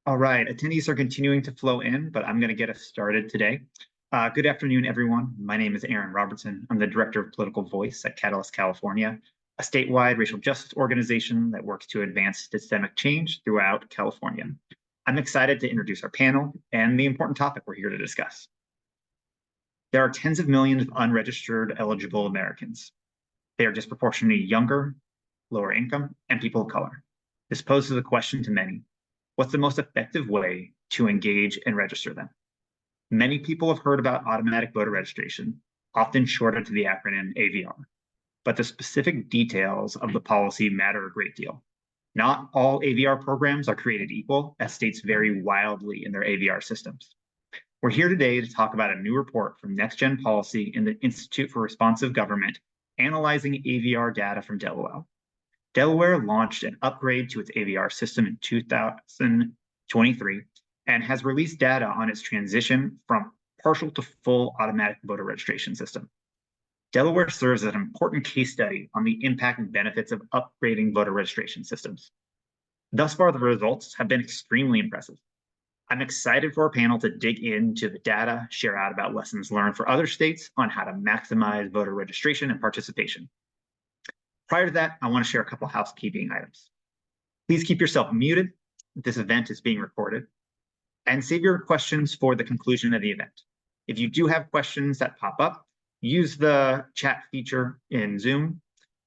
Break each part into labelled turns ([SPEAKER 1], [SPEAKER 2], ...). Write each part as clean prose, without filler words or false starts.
[SPEAKER 1] All right, attendees are continuing to flow in, but I'm going to get us started today. Good afternoon, everyone. My name is Aaron Robertson. I'm the Director of Political Voice at Catalyst California, a statewide racial justice organization that works to advance systemic change throughout California. I'm excited to introduce our panel and the important topic we're here to discuss. There are tens of millions of unregistered eligible Americans. They are disproportionately younger, lower income, and people of color. This poses a question to many. What's the most effective way to engage and register them? Many people have heard about automatic voter registration, often shortened to the acronym AVR, but the specific details of the policy matter a great deal. Not all AVR programs are created equal, as states vary wildly in their AVR systems. We're here today to talk about a new report from NextGen Policy in the Institute for Responsive Government, analyzing AVR data from Delaware. Delaware launched an upgrade to its AVR system in 2023 and has released data on its transition from partial to full automatic voter registration system. Delaware serves as an important case study on the impact and benefits of upgrading voter registration systems. Thus far, the results have been extremely impressive. I'm excited for our panel to dig into the data, share out about lessons learned for other states on how to maximize voter registration and participation. Prior to that, I want to share a couple housekeeping items. Please keep yourself muted. This event is being recorded. And save your questions for the conclusion of the event. If you do have questions that pop up, use the chat feature in Zoom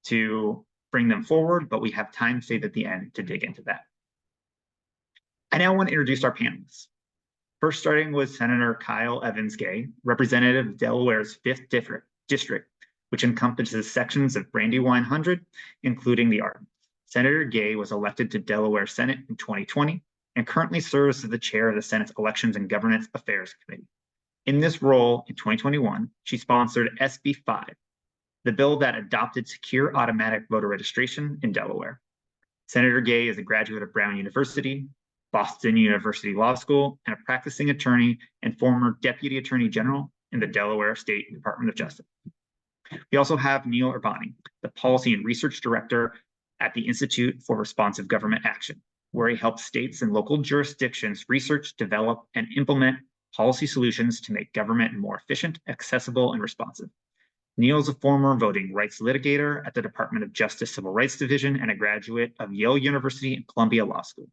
[SPEAKER 1] to bring them forward, but we have time saved at the end to dig into that. I now want to introduce our panelists. First, starting with Senator Kyle Evans-Gay, representative of Delaware's 5th District, which encompasses sections of Brandywine 100, including the Ardens. Senator Gay was elected to Delaware Senate in 2020 and currently serves as the chair of the Senate's Elections and Governance Affairs Committee. In this role, in 2021, she sponsored SB 5, the bill that adopted secure automatic voter registration in Delaware. Senator Gay is a graduate of Brown University, Boston University Law School, and a practicing attorney and former Deputy Attorney General in the Delaware State Department of Justice. We also have Neal Ubriani, the Policy and Research Director at the Institute for Responsive Government Action, where he helps states and local jurisdictions research, develop, and implement policy solutions to make government more efficient, accessible, and responsive. Neal is a former voting rights litigator at the Department of Justice Civil Rights Division and a graduate of Yale University and Columbia Law School.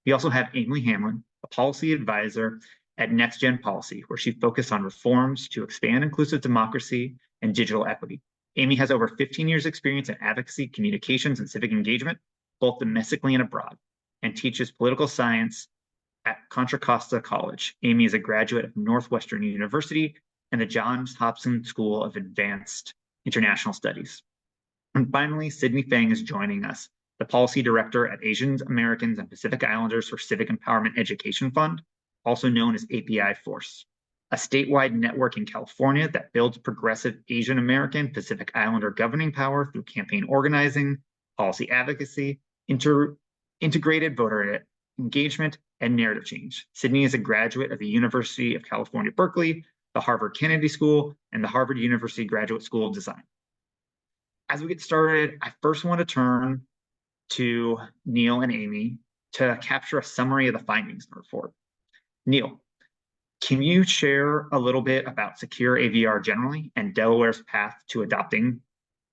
[SPEAKER 1] We also have Amy Hamblin, a policy advisor at NextGen Policy, where she focused on reforms to expand inclusive democracy and digital equity. Amy has over 15 years experience in advocacy, communications, and civic engagement, both domestically and abroad, and teaches political science at Contra Costa College. Amy is a graduate of Northwestern University and the Johns Hopkins School of Advanced International Studies. And finally, Sydney Fang is joining us, the policy director at Asian Americans and Pacific Islanders for Civic Empowerment Education Fund, also known as AAPI Force, a statewide network in California that builds progressive Asian American Pacific Islander governing power through campaign organizing, policy advocacy, integrated voter engagement, and narrative change. Sydney is a graduate of the University of California, Berkeley, the Harvard Kennedy School, and the Harvard University Graduate School of Design. As we get started, I first want to turn to Neal and Amy to capture a summary of the findings in the report. Neal, can you share a little bit about secure AVR generally and Delaware's path to adopting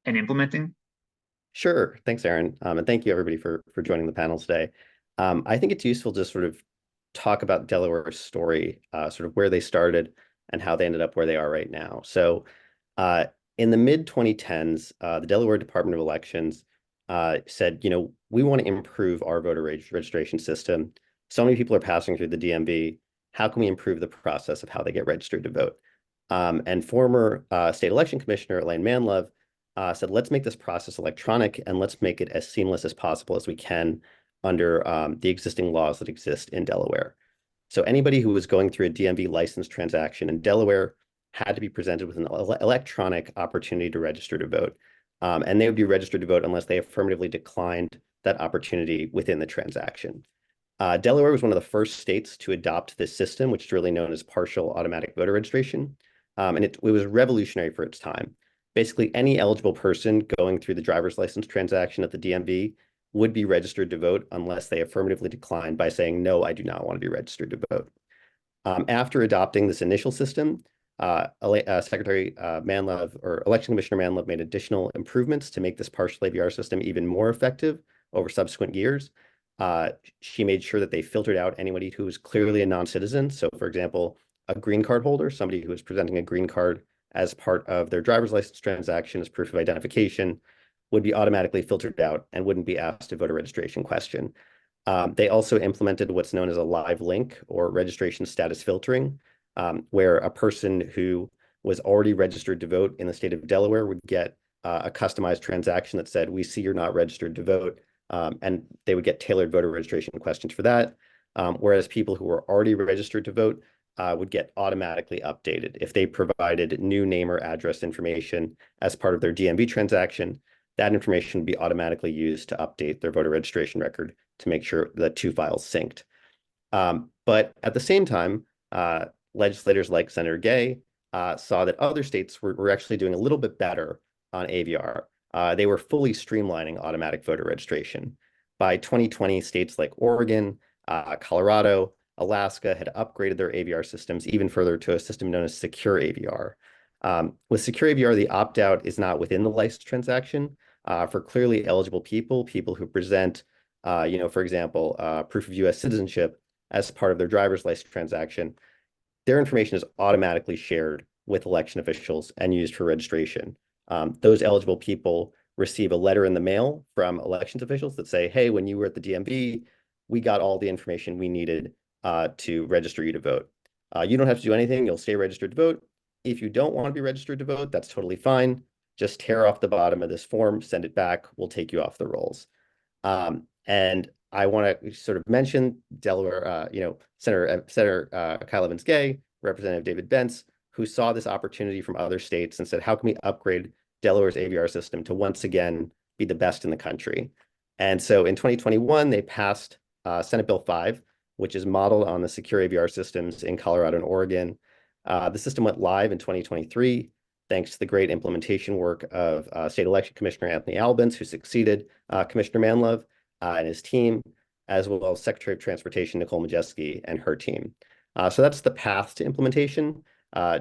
[SPEAKER 1] and implementing?
[SPEAKER 2] Sure. Thanks, Aaron. And thank you, everybody, for joining the panel today. I think it's useful to sort of talk about Delaware's story, sort of where they started and how they ended up where they are right now. So in the mid-2010s, the Delaware Department of Elections said, we want to improve our voter registration system. So many people are passing through the DMV. How can we improve the process of how they get registered to vote? And former state election commissioner Elaine Manlove said, let's make this process electronic and let's make it as seamless as possible as we can under the existing laws that exist in Delaware. So anybody who was going through a DMV license transaction in Delaware had to be presented with an electronic opportunity to register to vote. And they would be registered to vote unless they affirmatively declined that opportunity within the transaction. Delaware was one of the first states to adopt this system, which is really known as partial automatic voter registration. And it was revolutionary for its time. Basically, any eligible person going through the driver's license transaction at the DMV would be registered to vote unless they affirmatively declined by saying, no, I do not want to be registered to vote. After adopting this initial system, Secretary Manlove or Election Commissioner Manlove made additional improvements to make this partial AVR system even more effective over subsequent years. She made sure that they filtered out anybody who was clearly a non-citizen. So, for example, a green card holder, somebody who is presenting a green card as part of their driver's license transaction as proof of identification, would be automatically filtered out and wouldn't be asked a voter registration question. They also implemented what's known as a live link or registration status filtering, where a person who was already registered to vote in the state of Delaware would get a customized transaction that said, we see you're not registered to vote, and they would get tailored voter registration questions for that. Whereas people who were already registered to vote would get automatically updated. If they provided new name or address information as part of their DMV transaction, that information would be automatically used to update their voter registration record to make sure the two files synced. But at the same time, legislators like Senator Gay saw that other states were actually doing a little bit better on AVR. They were fully streamlining automatic voter registration. By 2020, states like Oregon, Colorado, Alaska had upgraded their AVR systems even further to a system known as secure AVR. With secure AVR, the opt-out is not within the license transaction. For clearly eligible people who present, for example, proof of U.S. citizenship as part of their driver's license transaction, their information is automatically shared with election officials and used for registration. Those eligible people receive a letter in the mail from elections officials that say, hey, when you were at the DMV, we got all the information we needed to register you to vote. You don't have to do anything. You'll stay registered to vote. If you don't want to be registered to vote, that's totally fine. Just tear off the bottom of this form, send it back. We'll take you off the rolls. And I want to sort of mention Delaware, Senator Kyle Evans-Gay, Representative David Bentz, who saw this opportunity from other states and said, how can we upgrade Delaware's AVR system to once again be the best in the country? And so in 2021, they passed Senate Bill 5, which is modeled on the secure AVR systems in Colorado and Oregon. The system went live in 2023, thanks to the great implementation work of State Election Commissioner Anthony Albans, who succeeded Commissioner Manlove and his team, as well as Secretary of Transportation Nicole Majeski and her team. So that's the path to implementation.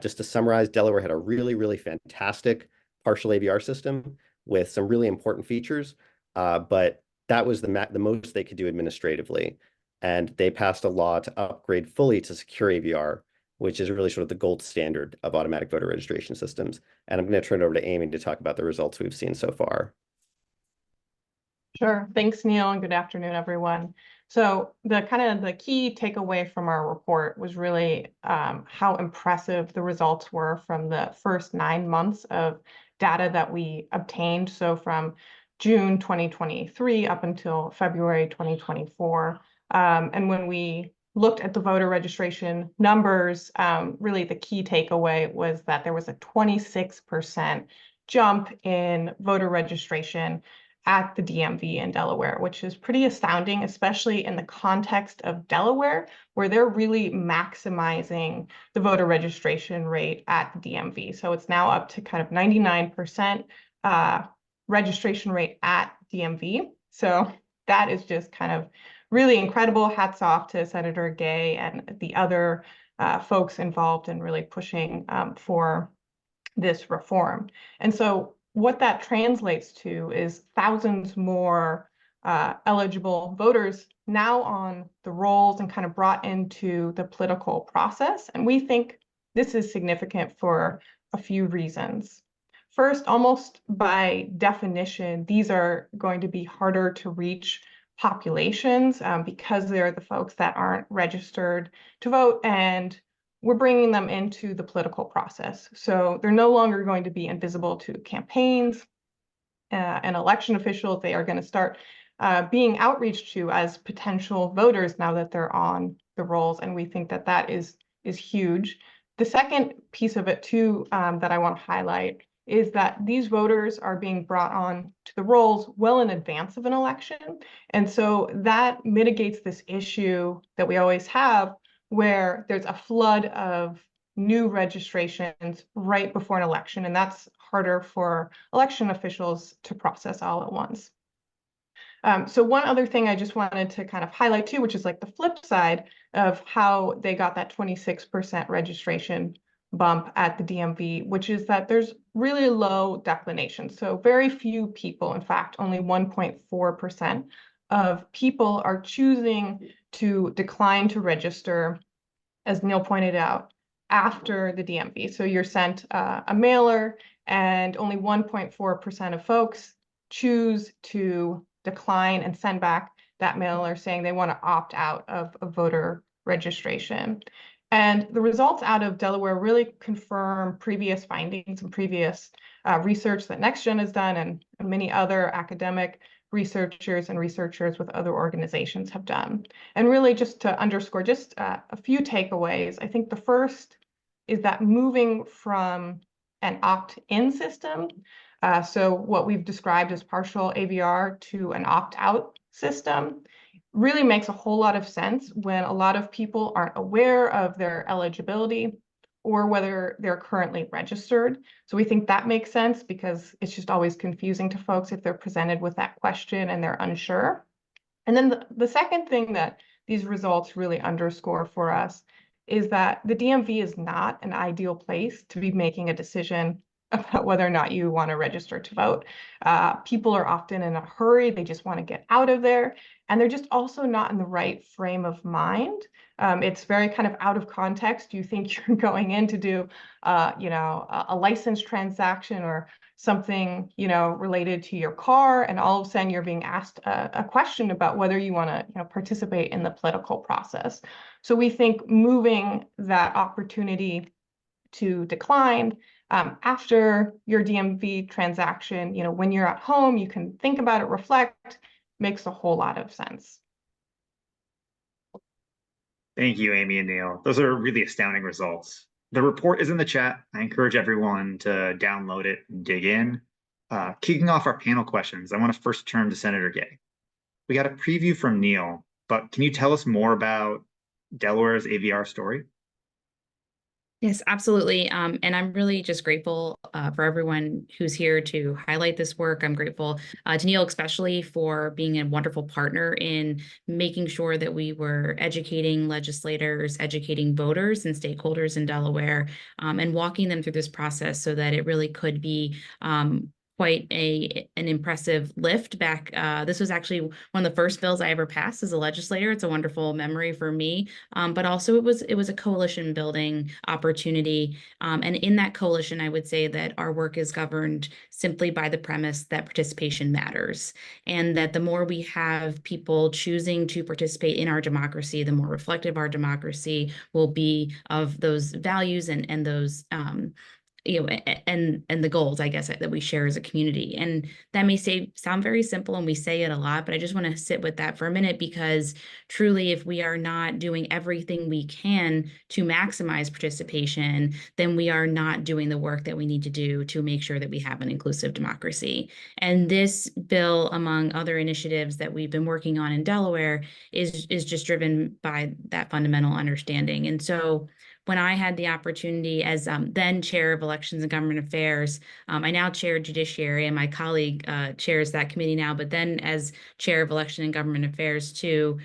[SPEAKER 2] Just to summarize, Delaware had a really, really fantastic partial AVR system with some really important features, but that was the most they could do administratively. And they passed a law to upgrade fully to secure AVR, which is really sort of the gold standard of automatic voter registration systems. And I'm going to turn it over to Amy to talk about the results we've seen so far.
[SPEAKER 3] Sure. Thanks, Neal, and good afternoon, everyone. So the key takeaway from our report was really how impressive the results were from the first 9 months of data that we obtained. So from June 2023 up until February 2024. And when we looked at the voter registration numbers, really the key takeaway was that there was a 26% jump in voter registration at the DMV in Delaware, which is pretty astounding, especially in the context of Delaware, where they're really maximizing the voter registration rate at the DMV. So it's now up to kind of 99% registration rate at DMV. So that is just kind of really incredible. Hats off to Senator Gay and the other folks involved in really pushing for this reform. And so what that translates to is thousands more eligible voters now on the rolls and kind of brought into the political process. And we think this is significant for a few reasons. First, almost by definition, these are going to be harder to reach populations because they're the folks that aren't registered to vote, and we're bringing them into the political process. So they're no longer going to be invisible to campaigns and election officials. They are going to start being outreached to as potential voters now that they're on the rolls, and we think that that is huge. The second piece of it too that I want to highlight is that these voters are being brought on to the rolls well in advance of an election. And so that mitigates this issue that we always have where there's a flood of new registrations right before an election, and that's harder for election officials to process all at once. So one other thing I just wanted to kind of highlight too, which is like the flip side of how they got that 26% registration bump at the DMV, which is that there's really low declination. So very few people, in fact, only 1.4% of people are choosing to decline to register, as Neal pointed out, after the DMV. So you're sent a mailer and only 1.4% of folks choose to decline and send back that mailer saying they want to opt out of voter registration. And the results out of Delaware really confirm previous findings and previous research that NextGen has done and many other academic researchers and researchers with other organizations have done. And really just to underscore just a few takeaways, I think the first is that moving from an opt-in system, so what we've described as partial AVR, to an opt-out system really makes a whole lot of sense when a lot of people aren't aware of their eligibility or whether they're currently registered. So we think that makes sense because it's just always confusing to folks if they're presented with that question and they're unsure. And then the second thing that these results really underscore for us is that the DMV is not an ideal place to be making a decision about whether or not you want to register to vote. People are often in a hurry. They just want to get out of there. And they're just also not in the right frame of mind. It's very kind of out of context. You think you're going in to do, a license transaction or something, related to your car, and all of a sudden you're being asked a question about whether you want to, participate in the political process. So we think moving that opportunity to decline after your DMV transaction, when you're at home, you can think about it, reflect, makes a whole lot of sense.
[SPEAKER 1] Thank you, Amy and Neal. Those are really astounding results. The report is in the chat. I encourage everyone to download it and dig in. Kicking off our panel questions, I want to first turn to Senator Gay. We got a preview from Neal, but can you tell us more about Delaware's AVR story?
[SPEAKER 4] Yes, absolutely. And I'm really just grateful for everyone who's here to highlight this work. I'm grateful to Neal especially for being a wonderful partner in making sure that we were educating legislators, educating voters and stakeholders in Delaware, and walking them through this process so that it really could be quite an impressive lift back. This was actually one of the first bills I ever passed as a legislator. It's a wonderful memory for me, but also it was a coalition building opportunity. And in that coalition, I would say that our work is governed simply by the premise that participation matters, and that the more we have people choosing to participate in our democracy, the more reflective our democracy will be of those values and those and the goals, I guess, that we share as a community. And that may sound very simple, and we say it a lot, but I just want to sit with that for a minute, because truly, if we are not doing everything we can to maximize participation, then we are not doing the work that we need to do to make sure that we have an inclusive democracy. And this bill, among other initiatives that we've been working on in Delaware, is just driven by that fundamental understanding. And so when I had the opportunity as then chair of elections and government affairs, I now chair judiciary, and my colleague chairs that committee now, but then as chair of election and government affairs to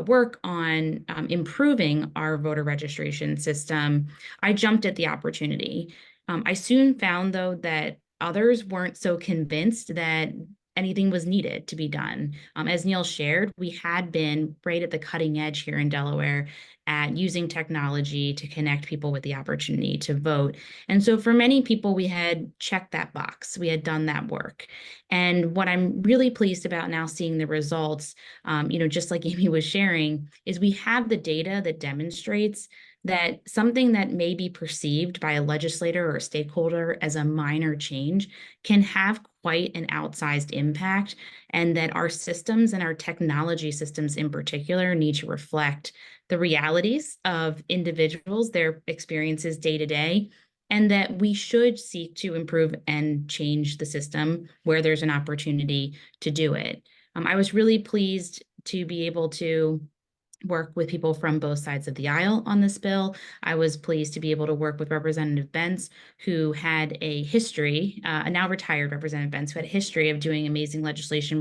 [SPEAKER 4] work on improving our voter registration system, I jumped at the opportunity. I soon found, though, that others weren't so convinced that anything was needed to be done. As Neal shared, we had been right at the cutting edge here in Delaware at using technology to connect people with the opportunity to vote. And so for many people, we had checked that box. We had done that work. And what I'm really pleased about now, seeing the results, just like Amy was sharing, is we have the data that demonstrates that something that may be perceived by a legislator or a stakeholder as a minor change can have quite an outsized impact, and that our systems and our technology systems in particular need to reflect the realities of individuals, their experiences day to day, and that we should seek to improve and change the system where there's an opportunity to do it. I was really pleased to be able to work with people from both sides of the aisle on this bill. I was pleased to be able to work with Representative Bentz, who had a history, a now retired Representative Bentz, who had a history of doing amazing legislation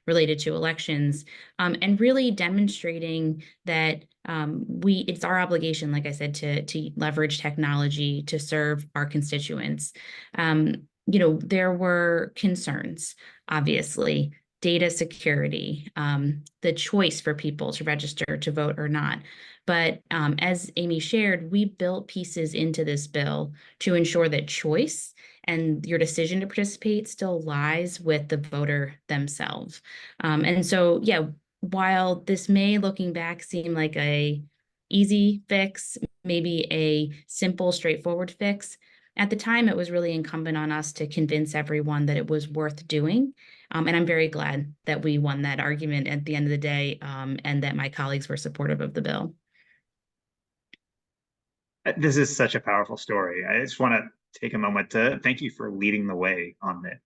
[SPEAKER 4] related to elections, and really demonstrating that it's our obligation, like I said, to leverage technology to serve our constituents. There were concerns, obviously, data security, the choice for people to register to vote or not. But as Amy shared, we built pieces into this bill to ensure that choice and your decision to participate still lies with the voter themselves. And so, yeah, while this may, looking back, seem like a easy fix, maybe a simple, straightforward fix, at the time, it was really incumbent on us to convince everyone that it was worth doing. And I'm very glad that we won that argument at the end of the day, and that my colleagues were supportive of the bill.
[SPEAKER 1] This is such a powerful story. I just want to take a moment to thank you for leading the way on this.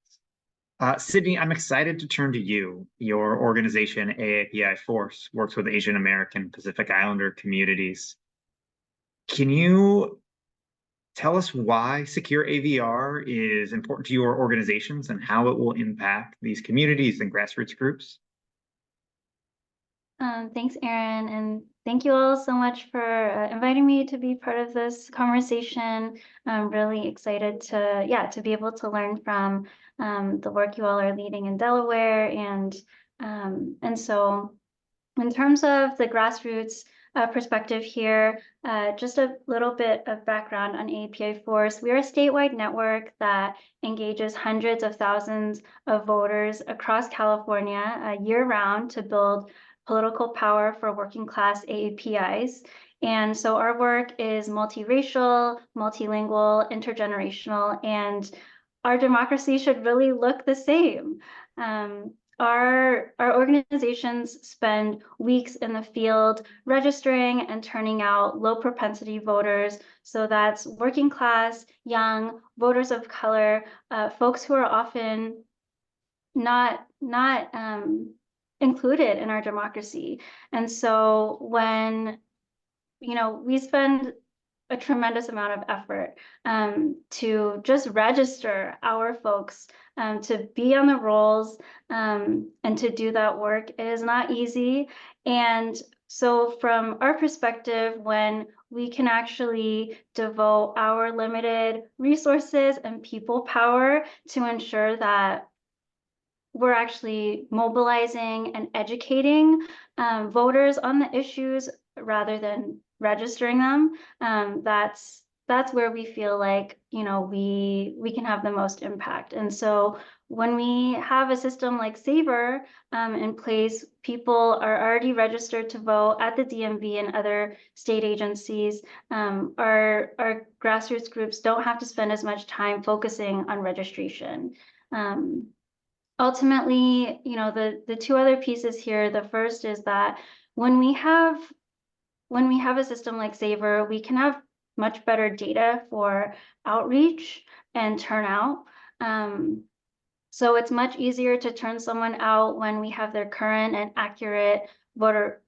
[SPEAKER 1] Sydney, I'm excited to turn to you. Your organization, AAPI Force, works with Asian American Pacific Islander communities. Can you tell us why secure AVR is important to your organizations and how it will impact these communities and grassroots groups?
[SPEAKER 5] Thanks, Aaron, and thank you all so much for inviting me to be part of this conversation. I'm really excited to be able to learn from the work you all are leading in Delaware, and so in terms of the grassroots perspective here, just a little bit of background on AAPI Force. We are a statewide network that engages hundreds of thousands of voters across California year-round to build political power for working class AAPIs. And so our work is multiracial, multilingual, intergenerational, and our democracy should really look the same. Our organizations spend weeks in the field registering and turning out low propensity voters. So that's working class, young, voters of color, folks who are often not included in our democracy. And so when, we spend a tremendous amount of effort to just register our folks to be on the rolls and to do that work. It is not easy. And so from our perspective, when we can actually devote our limited resources and people power to ensure that we're actually mobilizing and educating voters on the issues rather than registering them, that's where we feel like we can have the most impact. And so when we have a system like SAVR in place, people are already registered to vote at the DMV and other state agencies. Our grassroots groups don't have to spend as much time focusing on registration. Ultimately, the two other pieces here, the first is that when we have a system like SAVR, we can have much better data for outreach and turnout. So it's much easier to turn someone out when we have their current and accurate voter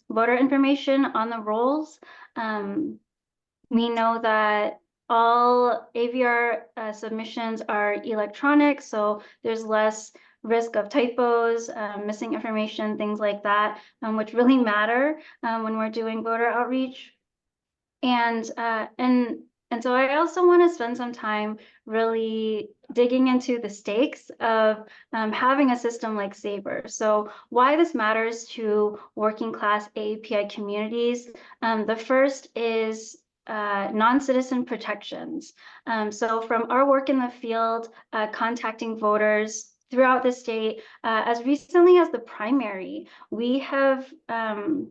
[SPEAKER 5] information on the rolls. We know that all AVR submissions are electronic, so there's less risk of typos, missing information, things like that, which really matter when we're doing voter outreach. And so I also want to spend some time really digging into the stakes of having a system like SAVR. So why this matters to working class AAPI communities. The first is non-citizen protections. So from our work in the field, contacting voters throughout the state, as recently as the primary, we have, and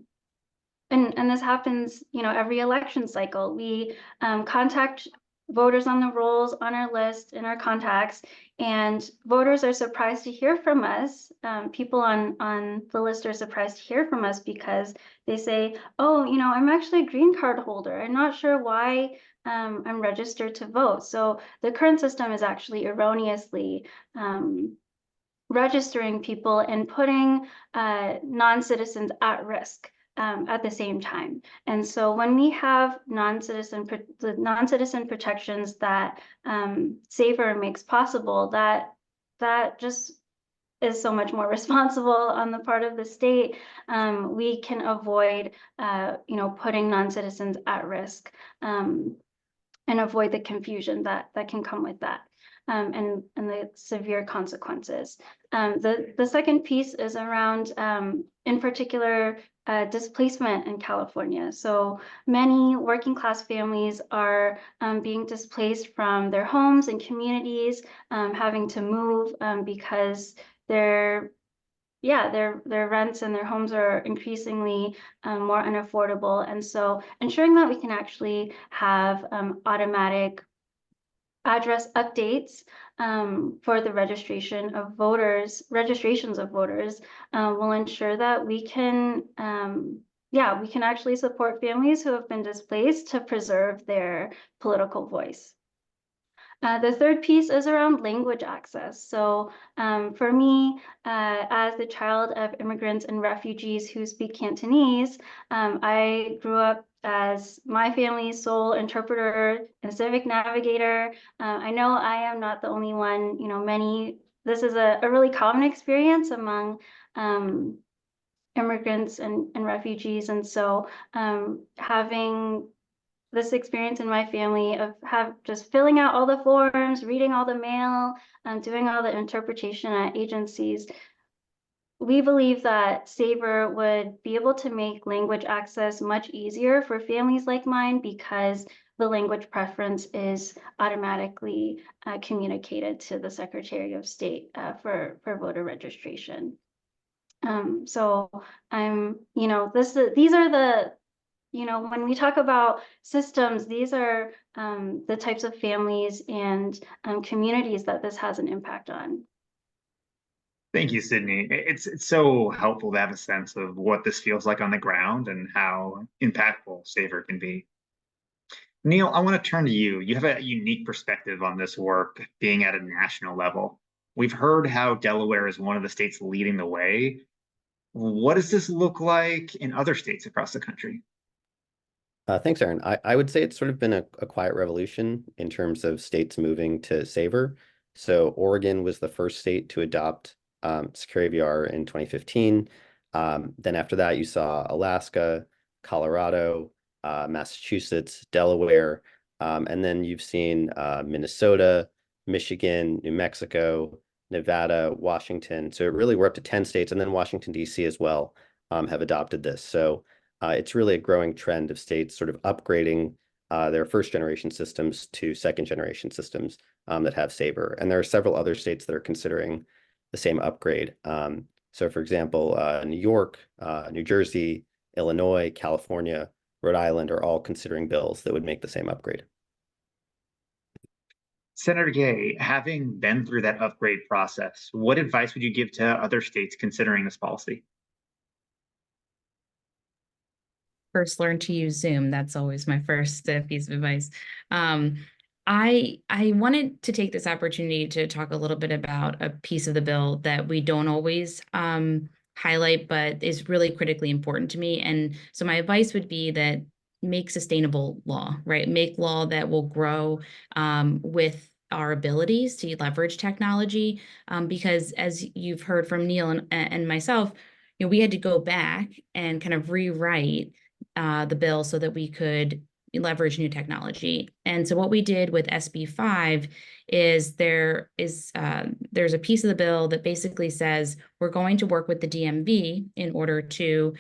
[SPEAKER 5] this happens, every election cycle, we contact voters on the rolls, on our list, in our contacts, and voters are surprised to hear from us. People on the list are surprised to hear from us because they say, oh, I'm actually a green card holder. I'm not sure why I'm registered to vote. So the current system is actually erroneously registering people and putting non-citizens at risk at the same time. And so when we have the non-citizen protections that SAVR makes possible, that just is so much more responsible on the part of the state. We can avoid, putting non-citizens at risk, and avoid the confusion that can come with that, and the severe consequences. The second piece is around, in particular, displacement in California. So many working class families are being displaced from their homes and communities, having to move because their rents and their homes are increasingly more unaffordable. And so ensuring that we can actually have automatic address updates for the registrations of voters will ensure that we can actually support families who have been displaced to preserve their political voice. The third piece is around language access. So for me, as the child of immigrants and refugees who speak Cantonese, I grew up as my family's sole interpreter and civic navigator. I know I am not the only one, this is a really common experience among immigrants and refugees. And so having this experience in my family of just filling out all the forms, reading all the mail, doing all the interpretation at agencies, we believe that SAVR would be able to make language access much easier for families like mine because the language preference is automatically communicated to the Secretary of State for voter registration. So these are the, when we talk about systems, these are the types of families and communities that this has an impact on.
[SPEAKER 1] Thank you, Sydney. It's so helpful to have a sense of what this feels like on the ground and how impactful SAVR can be. Neal, I want to turn to you. You have a unique perspective on this work being at a national level. We've heard how Delaware is one of the states leading the way. What does this look like in other states across the country?
[SPEAKER 2] Thanks, Aaron. I would say it's sort of been a quiet revolution in terms of states moving to SAVR. So Oregon was the first state to adopt Secure AVR in 2015. Then after that, you saw Alaska, Colorado, Massachusetts, Delaware, and then you've seen Minnesota, Michigan, New Mexico, Nevada, Washington. So really we're up to 10 states, and then Washington, D.C. as well have adopted this. So it's really a growing trend of states sort of upgrading their first generation systems to second generation systems that have SAVR. And there are several other states that are considering the same upgrade. So for example, New York, New Jersey, Illinois, California, Rhode Island are all considering bills that would make the same upgrade.
[SPEAKER 1] Senator Gay, having been through that upgrade process, what advice would you give to other states considering this policy?
[SPEAKER 4] First, learn to use Zoom. That's always my first piece of advice. I wanted to take this opportunity to talk a little bit about a piece of the bill that we don't always highlight, but is really critically important to me. And so my advice would be that make sustainable law, right? Make law that will grow with our abilities to leverage technology. Because as you've heard from Neal and myself, we had to go back and kind of rewrite the bill so that we could leverage new technology. And so what we did with SB 5 is there's a piece of the bill that basically says we're going to work with the DMV in order to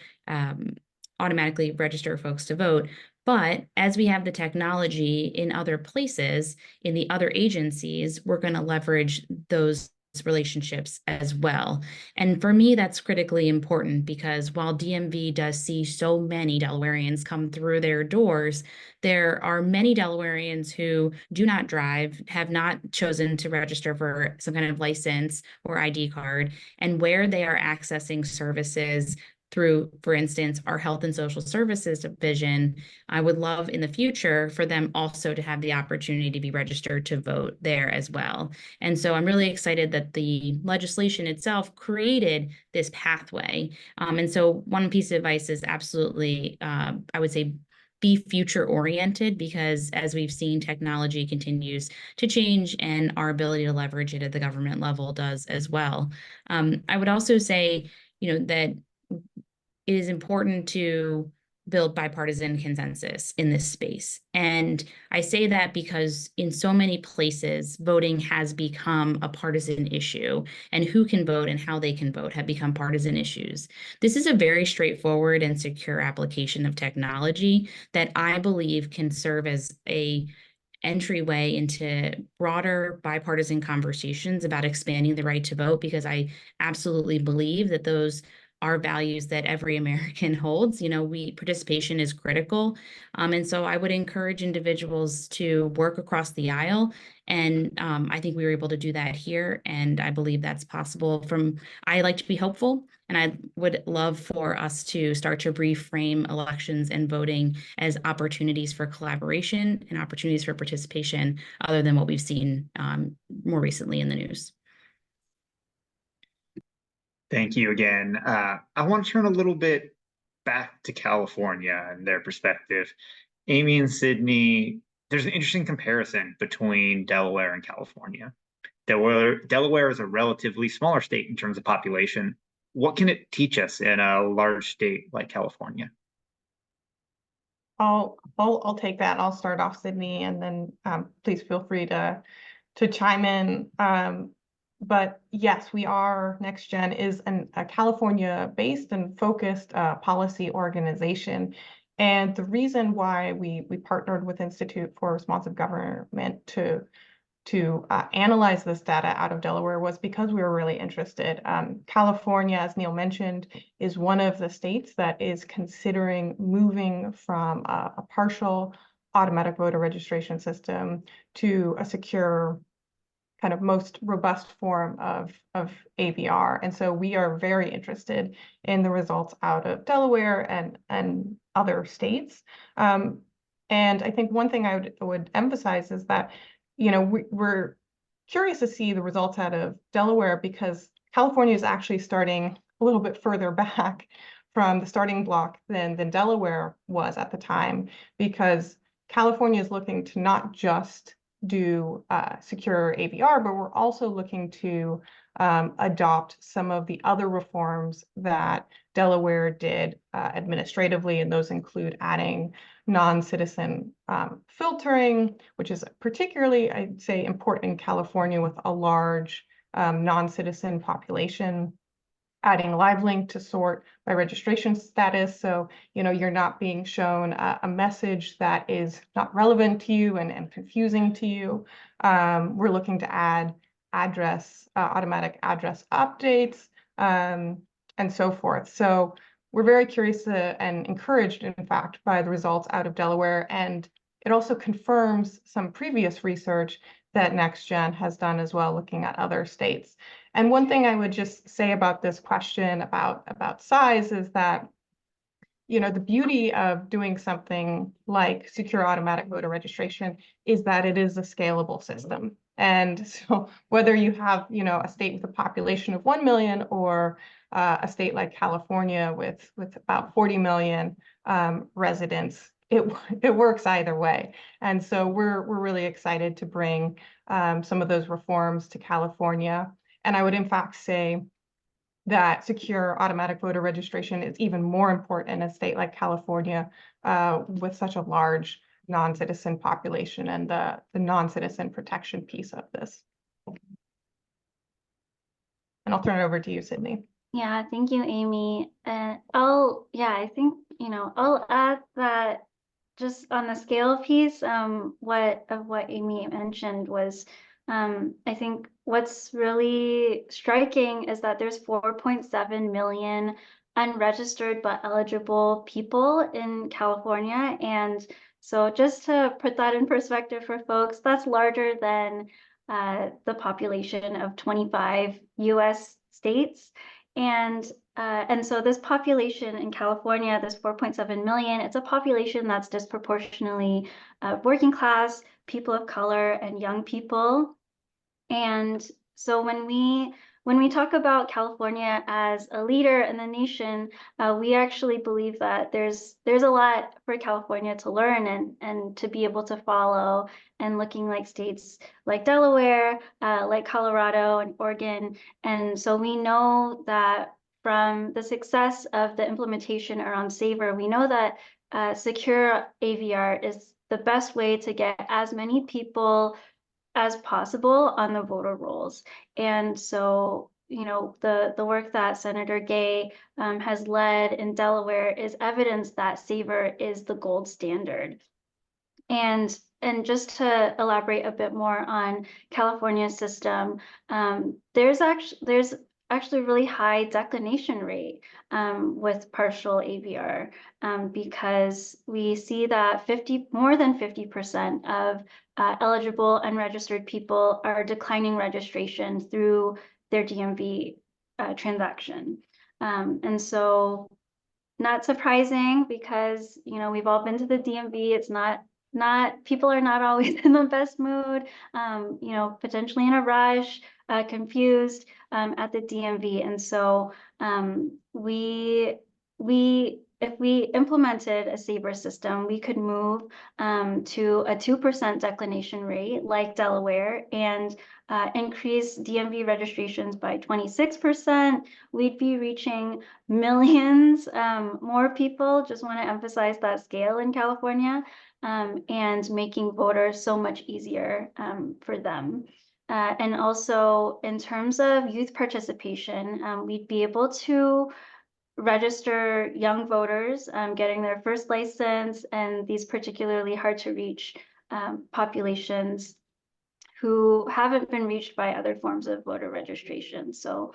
[SPEAKER 4] automatically register folks to vote. But as we have the technology in other places, in the other agencies, we're going to leverage those relationships as well. And for me, that's critically important because while DMV does see so many Delawareans come through their doors, there are many Delawareans who do not drive, have not chosen to register for some kind of license or ID card, and where they are accessing services through, for instance, our Health and Social Services division, I would love in the future for them also to have the opportunity to be registered to vote there as well. And so I'm really excited that the legislation itself created this pathway. And so one piece of advice is absolutely, I would say, be future oriented, because as we've seen, technology continues to change and our ability to leverage it at the government level does as well. I would also say, that it is important to build bipartisan consensus in this space. And I say that because in so many places, voting has become a partisan issue, and who can vote and how they can vote have become partisan issues. This is a very straightforward and secure application of technology that I believe can serve as a entryway into broader bipartisan conversations about expanding the right to vote, because I absolutely believe that those are values that every American holds. Participation is critical. And so I would encourage individuals to work across the aisle. And I think we were able to do that here. And I believe that's possible. I like to be hopeful, and I would love for us to start to reframe elections and voting as opportunities for collaboration and opportunities for participation, other than what we've seen more recently in the news.
[SPEAKER 1] Thank you again. I want to turn a little bit back to California and their perspective. Amy and Sydney, there's an interesting comparison between Delaware and California. Delaware is a relatively smaller state in terms of population. What can it teach us in a large state like California?
[SPEAKER 3] I'll take that. I'll start off, Sydney, and then please feel free to chime in. But yes, NextGen is a California-based and focused policy organization. And the reason why we partnered with Institute for Responsive Government to analyze this data out of Delaware was because we were really interested. California, as Neal mentioned, is one of the states that is considering moving from a partial automatic voter registration system to a secure, kind of most robust form of AVR. And so we are very interested in the results out of Delaware and other states. And I think one thing I would emphasize is that, we're curious to see the results out of Delaware, because California is actually starting a little bit further back from the starting block than Delaware was at the time, because California is looking to not just do secure AVR, but we're also looking to adopt some of the other reforms that Delaware did administratively, and those include adding non-citizen filtering, which is particularly, I'd say, important in California with a large non-citizen population, adding live link to sort by registration status. So, you're not being shown a message that is not relevant to you and confusing to you. We're looking to add automatic address updates, and so forth. So we're very curious and encouraged, in fact, by the results out of Delaware. And it also confirms some previous research that NextGen has done as well, looking at other states. And one thing I would just say about this question about size is that, the beauty of doing something like secure automatic voter registration is that it is a scalable system. And so whether you have, a state with a population of 1 million or a state like California with about 40 million residents, it works either way. And so we're really excited to bring some of those reforms to California. And I would in fact say that secure automatic voter registration is even more important in a state like California with such a large non-citizen population and the non-citizen protection piece of this. And I'll turn it over to you, Sydney.
[SPEAKER 5] Yeah, thank you, Amy. And I think, I'll add that just on the scale piece, what Amy mentioned was, I think what's really striking is that there's 4.7 million unregistered but eligible people in California. And so just to put that in perspective for folks, that's larger than the population of 25 US states. And so this population in California, this 4.7 million, it's a population that's disproportionately working class, people of color, and young people. And so when we talk about California as a leader in the nation, we actually believe that there's a lot for California to learn and to be able to follow, and looking like states like Delaware, like Colorado and Oregon. And so we know that from the success of the implementation around SAVR, we know that secure AVR is the best way to get as many people as possible on the voter rolls. And so, you know, the work that Senator Gay has led in Delaware is evidence that SAVR is the gold standard. And just to elaborate a bit more on California's system, there's actually a really high declination rate with partial AVR, because we see that more than 50% of eligible unregistered people are declining registration through their DMV transaction. And so, not surprising, because, you know, we've all been to the DMV. It's not people are not always in the best mood, you know, potentially in a rush, confused at the DMV. And so if we implemented a SAVR system, we could move to a 2% declination rate like Delaware, and increase DMV registrations by 26%. We'd be reaching millions more people. Just want to emphasize that scale in California, and making voters so much easier for them. And also, in terms of youth participation, we'd be able to register young voters getting their first license, and these particularly hard to reach populations who haven't been reached by other forms of voter registration. So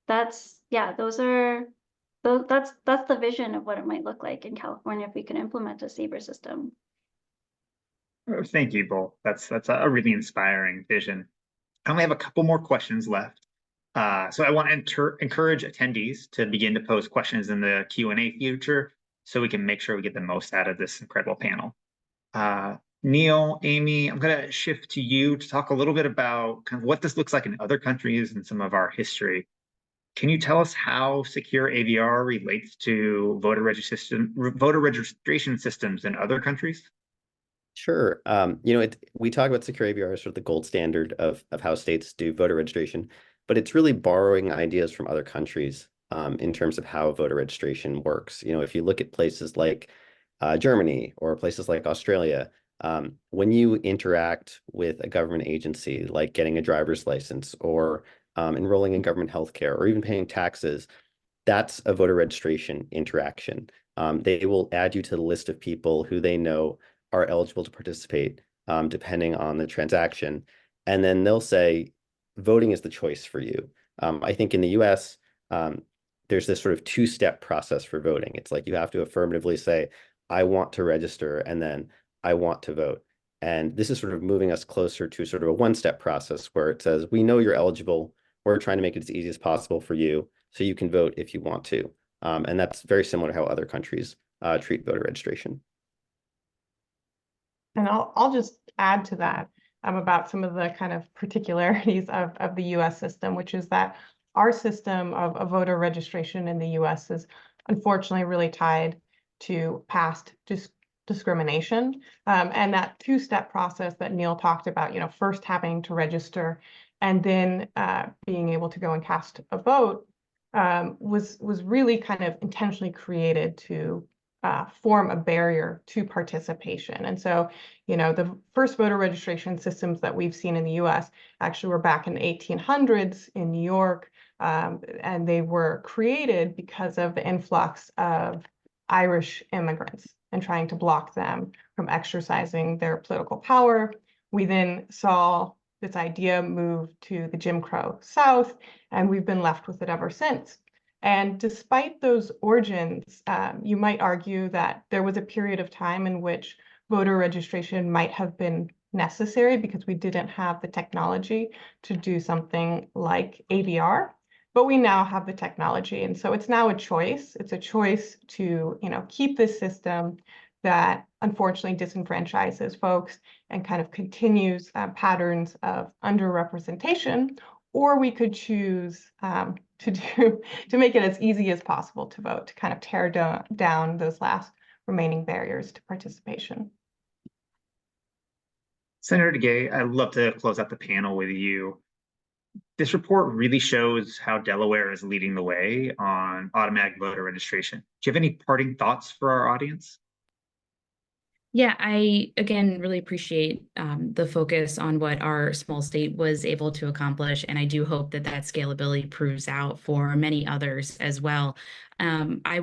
[SPEAKER 5] that's the vision of what it might look like in California if we can implement a SAVR system.
[SPEAKER 1] Thank you both. That's a really inspiring vision. I only have a couple more questions left. So I want to encourage attendees to begin to pose questions in the Q&A feature, so we can make sure we get the most out of this incredible panel. Neal, Amy, I'm going to shift to you to talk a little bit about kind of what this looks like in other countries and some of our history. Can you tell us how secure AVR relates to voter registration systems in other countries?
[SPEAKER 2] Sure. You know, we talk about secure AVR as sort of the gold standard of how states do voter registration, but it's really borrowing ideas from other countries in terms of how voter registration works. You know, if you look at places like Germany or places like Australia, when you interact with a government agency, like getting a driver's license or enrolling in government healthcare or even paying taxes, that's a voter registration interaction. They will add you to the list of people who they know are eligible to participate, depending on the transaction. And then they'll say, voting is the choice for you. I think in the US, there's this sort of two-step process for voting. It's like you have to affirmatively say, I want to register, and then I want to vote. And this is sort of moving us closer to sort of a one-step process where it says, we know you're eligible. We're trying to make it as easy as possible for you so you can vote if you want to. And that's very similar to how other countries treat voter registration.
[SPEAKER 3] And I'll just add to that about some of the kind of particularities of the US system, which is that our system of voter registration in the US is unfortunately really tied to past discrimination. And that two-step process that Neal talked about, you know, first having to register and then being able to go and cast a vote was really kind of intentionally created to form a barrier to participation. And so, you know, the first voter registration systems that we've seen in the US actually were back in the 1800s in New York, and they were created because of the influx of Irish immigrants and trying to block them from exercising their political power. We then saw this idea move to the Jim Crow South, and we've been left with it ever since. And despite those origins, you might argue that there was a period of time in which voter registration might have been necessary because we didn't have the technology to do something like AVR. but we now have the technology. And so it's now a choice. It's a choice to, keep this system that unfortunately disenfranchises folks and kind of continues patterns of underrepresentation, or we could choose to make it as easy as possible to vote, to kind of tear down those last remaining barriers to participation.
[SPEAKER 1] Senator Gay, I'd love to close out the panel with you. This report really shows how Delaware is leading the way on automatic voter registration. Do you have any parting thoughts for our audience?
[SPEAKER 4] Yeah, I, again, really appreciate the focus on what our small state was able to accomplish, and I do hope that that scalability proves out for many others as well. I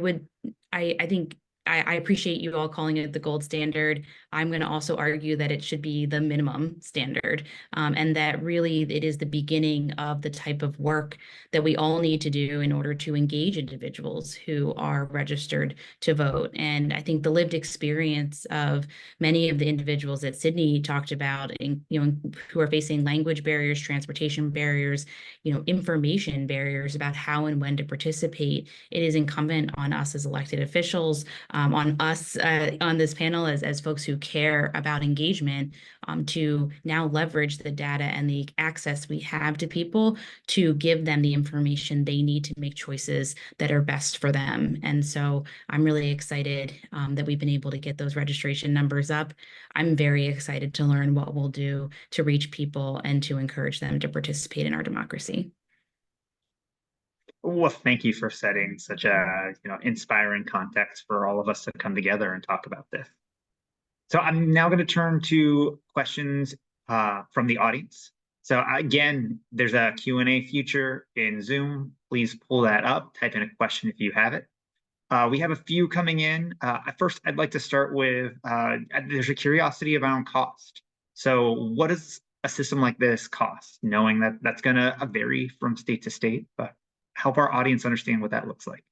[SPEAKER 4] think I appreciate you all calling it the gold standard. I'm going to also argue that it should be the minimum standard, and that really it is the beginning of the type of work that we all need to do in order to engage individuals who are registered to vote. And I think the lived experience of many of the individuals that Sydney talked about, who are facing language barriers, transportation barriers, information barriers about how and when to participate, it is incumbent on us as elected officials, on us on this panel as folks who care about engagement, to now leverage the data and the access we have to people to give them the information they need to make choices that are best for them. And so I'm really excited that we've been able to get those registration numbers up. I'm very excited to learn what we'll do to reach people and to encourage them to participate in our democracy.
[SPEAKER 1] Well, thank you for setting such a inspiring context for all of us to come together and talk about this. So I'm now going to turn to questions from the audience. So again, there's a Q&A feature in Zoom. Please pull that up, type in a question if you have it. We have a few coming in. First, I'd like to start with, there's a curiosity around cost. So what does a system like this cost? Knowing that that's going to vary from state to state, but help our audience understand what that looks like.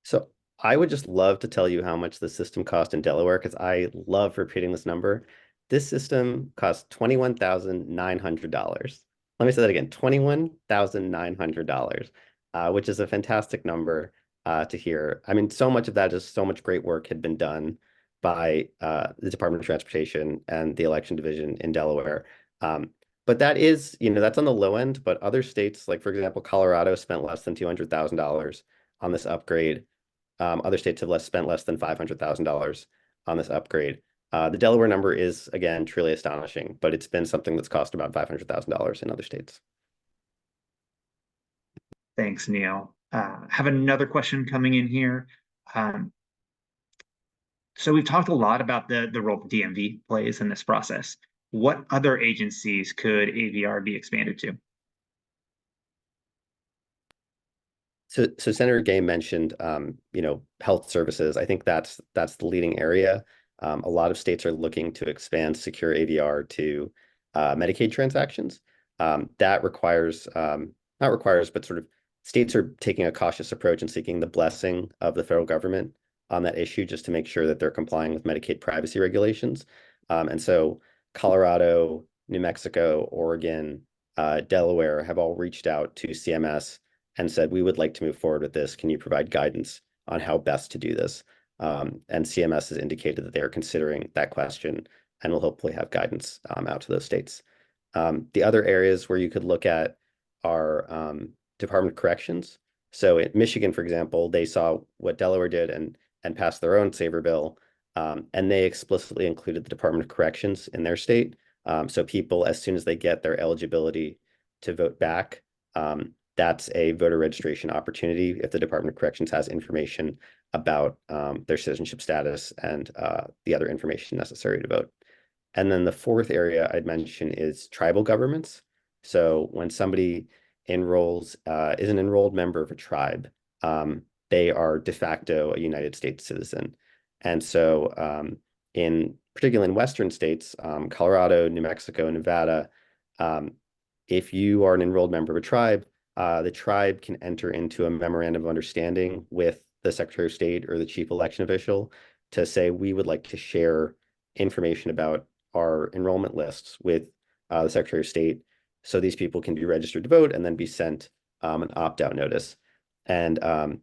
[SPEAKER 2] So I would just love to tell you how much the system cost in Delaware, because I love repeating this number. This system costs $21,900. Let me say that again, $21,900, which is a fantastic number to hear. I mean, so much of that is so much great work had been done by the Department of Transportation and the election division in Delaware. But that is, that's on the low end, but other states, like for example, Colorado spent less than $200,000 on this upgrade. Other states have spent less than $500,000 on this upgrade. The Delaware number is, again, truly astonishing, but it's been something that's cost about $500,000 in other states.
[SPEAKER 1] Thanks, Neal. Have another question coming in here. So we've talked a lot about the role DMV plays in this process. What other agencies could AVR be expanded to?
[SPEAKER 2] So Senator Gay mentioned, health services. I think that's the leading area. A lot of states are looking to expand secure AVR to Medicaid transactions. That requires, not requires, but sort of states are taking a cautious approach and seeking the blessing of the federal government on that issue, just to make sure that they're complying with Medicaid privacy regulations. And so Colorado, New Mexico, Oregon, Delaware have all reached out to CMS and said, we would like to move forward with this. Can you provide guidance on how best to do this? And CMS has indicated that they are considering that question and will hopefully have guidance out to those states. The other areas where you could look at are Department of Corrections. So in Michigan, for example, they saw what Delaware did and passed their own SAVR bill. And they explicitly included the Department of Corrections in their state. So people, as soon as they get their eligibility to vote back, that's a voter registration opportunity if the Department of Corrections has information about their citizenship status and the other information necessary to vote. And then the fourth area I'd mention is tribal governments. So when somebody enrolls, is an enrolled member of a tribe, they are de facto a United States citizen. And so particularly in Western states, Colorado, New Mexico, Nevada, if you are an enrolled member of a tribe, the tribe can enter into a memorandum of understanding with the Secretary of State or the chief election official to say, we would like to share information about our enrollment lists with the Secretary of State, so these people can be registered to vote and then be sent an opt-out notice. And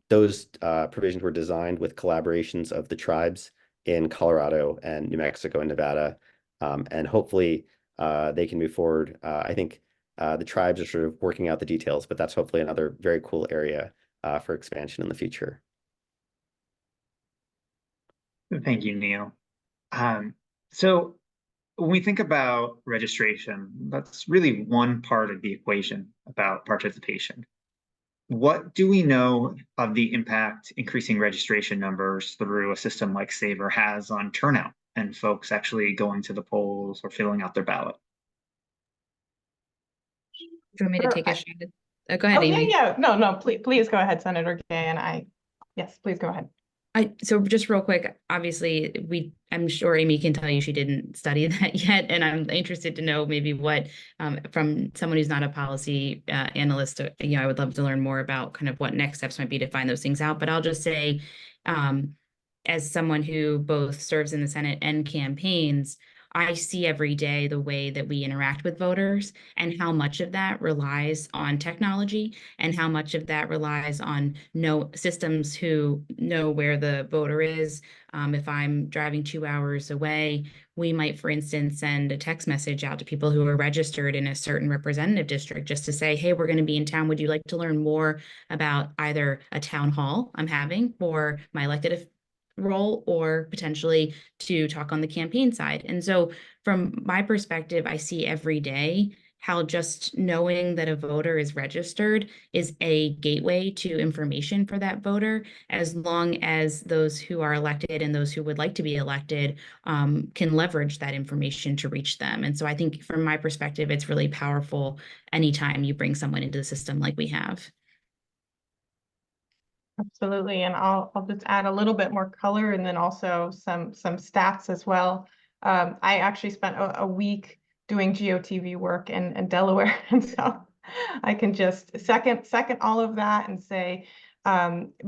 [SPEAKER 2] those provisions were designed with collaborations of the tribes in Colorado and New Mexico and Nevada. And hopefully they can move forward. I think the tribes are sort of working out the details, but that's hopefully another very cool area for expansion in the future.
[SPEAKER 1] Thank you, Neal. So when we think about registration, that's really one part of the equation about participation. What do we know of the impact increasing registration numbers through a system like SAVR has on turnout and folks actually going to the polls or filling out their ballot?
[SPEAKER 4] Do you want me to
[SPEAKER 3] Sure,
[SPEAKER 4] take a shot? Go ahead,
[SPEAKER 3] Oh,
[SPEAKER 4] Amy.
[SPEAKER 3] yeah. No, please go ahead, Senator Gay, and yes, please go ahead.
[SPEAKER 4] So just real quick, obviously, I'm sure Amy can tell you she didn't study that yet, and I'm interested to know maybe what, from someone who's not a policy analyst, I would love to learn more about kind of what next steps might be to find those things out. But I'll just say, as someone who both serves in the Senate and campaigns, I see every day the way that we interact with voters and how much of that relies on technology and how much of that relies on systems who know where the voter is. If I'm driving 2 hours away, we might, for instance, send a text message out to people who are registered in a certain representative district just to say, hey, we're going to be in town. Would you like to learn more about either a town hall I'm having for my elected role or potentially to talk on the campaign side? And so from my perspective, I see every day how just knowing that a voter is registered is a gateway to information for that voter, as long as those who are elected and those who would like to be elected can leverage that information to reach them. And so I think from my perspective, it's really powerful anytime you bring someone into the system like we have.
[SPEAKER 3] Absolutely, and I'll just add a little bit more color and then also some stats as well. I actually spent a week doing GeoTV work in Delaware, and so I can just second all of that and say,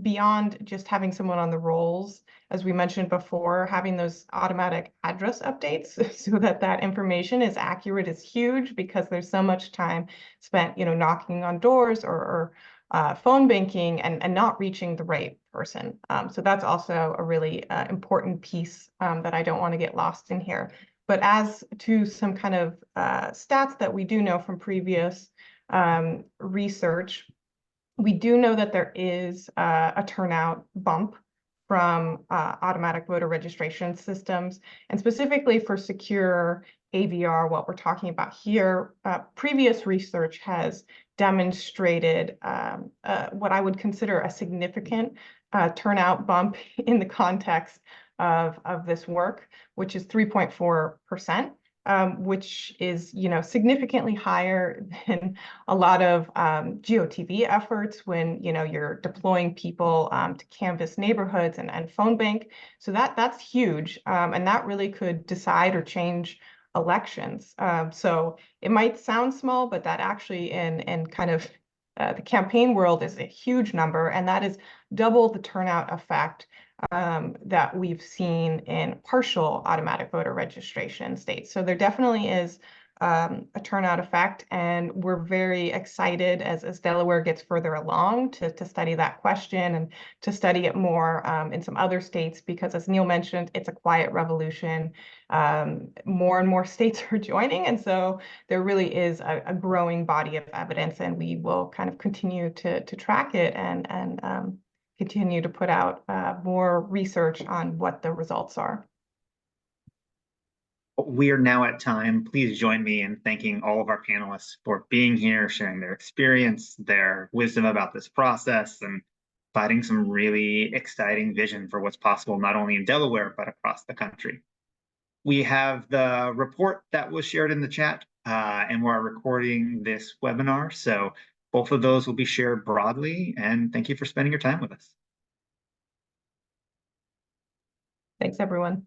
[SPEAKER 3] beyond just having someone on the rolls, as we mentioned before, having those automatic address updates so that information is accurate is huge, because there's so much time spent, knocking on doors or phone banking and not reaching the right person. So that's also a really important piece that I don't want to get lost in here. But as to some kind of stats that we do know from previous research, we do know that there is a turnout bump from automatic voter registration systems, and specifically for secure AVR, what we're talking about here, previous research has demonstrated what I would consider a significant turnout bump in the context of this work, which is 3.4%. Which is, significantly higher than a lot of GeoTV efforts when, you're deploying people to canvass neighborhoods and phone bank. So that's huge, and that really could decide or change elections. So it might sound small, but that actually in kind of the campaign world is a huge number, and that is double the turnout effect that we've seen in partial automatic voter registration states. So there definitely is a turnout effect, and we're very excited as Delaware gets further along to study that question and to study it more in some other states, because as Neal mentioned, it's a quiet revolution. More and more states are joining, and so there really is a growing body of evidence, and we will kind of continue to track it and continue to put out more research on what the results are.
[SPEAKER 1] We are now at time. Please join me in thanking all of our panelists for being here, sharing their experience, their wisdom about this process, and providing some really exciting vision for what's possible, not only in Delaware, but across the country. We have the report that was shared in the chat, and we're recording this webinar. So both of those will be shared broadly, and thank you for spending your time with us.
[SPEAKER 3] Thanks, everyone.